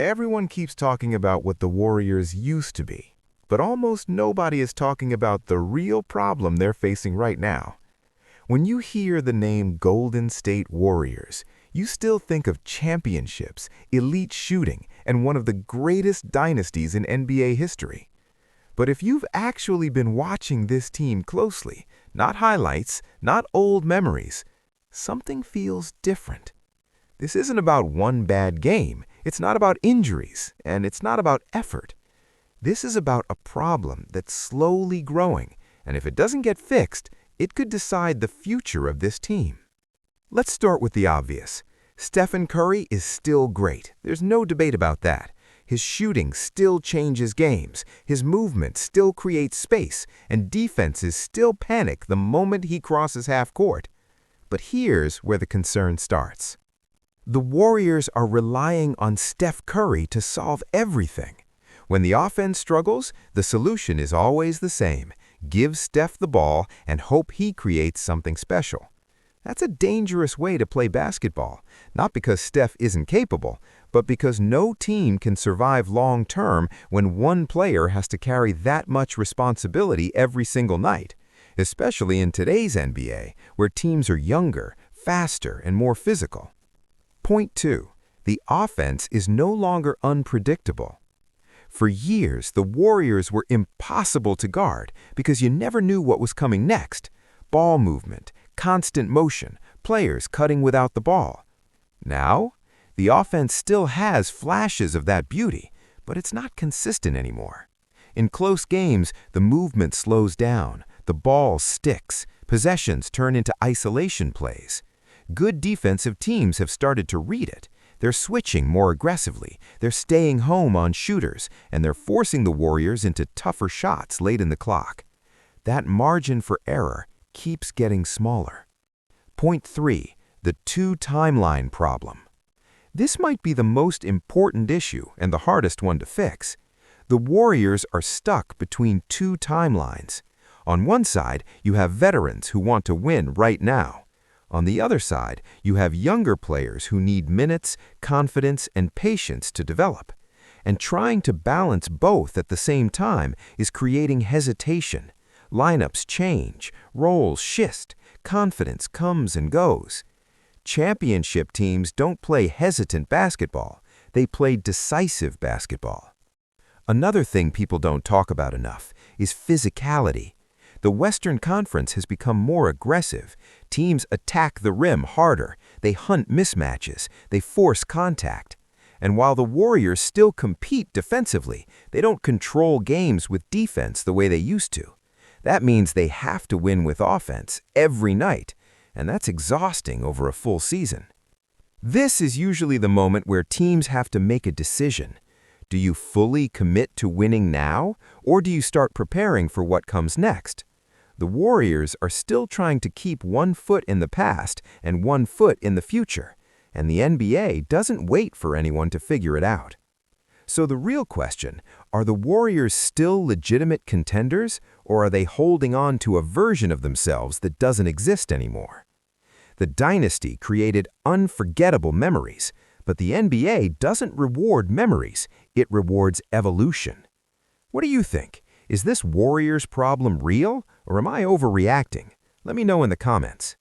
Everyone keeps talking about what the Warriors used to be, but almost nobody is talking about the real problem they're facing right now. When you hear the name Golden State Warriors, you still think of championships, elite shooting, and one of the greatest dynasties in NBA history. But if you've actually been watching this team closely, not highlights, not old memories, something feels different. This isn't about one bad game, it's not about injuries, and it's not about effort. This is about a problem that's slowly growing, and if it doesn't get fixed, it could decide the future of this team. Let's start with the obvious. Stephen Curry is still great. There's no debate about that. His shooting still changes games, his movement still creates space, and defenses still panic the moment he crosses half court. But here's where the concern starts. The Warriors are relying on Steph Curry to solve everything. When the offense struggles, the solution is always the same. Give Steph the ball and hope he creates something special. That's a dangerous way to play basketball, not because Steph isn't capable, but because no team can survive long-term when one player has to carry that much responsibility every single night, especially in today's NBA, where teams are younger, faster, and more physical. Point 2. The offense is no longer unpredictable. For years, the Warriors were impossible to guard because you never knew what was coming next. Ball movement, constant motion, players cutting without the ball. Now, the offense still has flashes of that beauty, but it's not consistent anymore. In close games, the movement slows down, the ball sticks, possessions turn into isolation plays. Good defensive teams have started to read it. They're switching more aggressively, they're staying home on shooters, and they're forcing the Warriors into tougher shots late in the clock. That margin for error keeps getting smaller. Point 3. The two-timeline problem. This might be the most important issue and the hardest one to fix. The Warriors are stuck between two timelines. On one side, you have veterans who want to win right now. On the other side, you have younger players who need minutes, confidence, and patience to develop. And trying to balance both at the same time is creating hesitation. Lineups change, roles shift, confidence comes and goes. Championship teams don't play hesitant basketball, they play decisive basketball. Another thing people don't talk about enough is physicality. The Western Conference has become more aggressive. Teams attack the rim harder, they hunt mismatches, they force contact. And while the Warriors still compete defensively, they don't control games with defense the way they used to. That means they have to win with offense every night, and that's exhausting over a full season. This is usually the moment where teams have to make a decision. Do you fully commit to winning now, or do you start preparing for what comes next? The Warriors are still trying to keep one foot in the past and one foot in the future, and the NBA doesn't wait for anyone to figure it out. So the real question, are the Warriors still legitimate contenders, or are they holding on to a version of themselves that doesn't exist anymore? The dynasty created unforgettable memories, but the NBA doesn't reward memories, it rewards evolution. What do you think? Is this Warriors problem real, or am I overreacting? Let me know in the comments.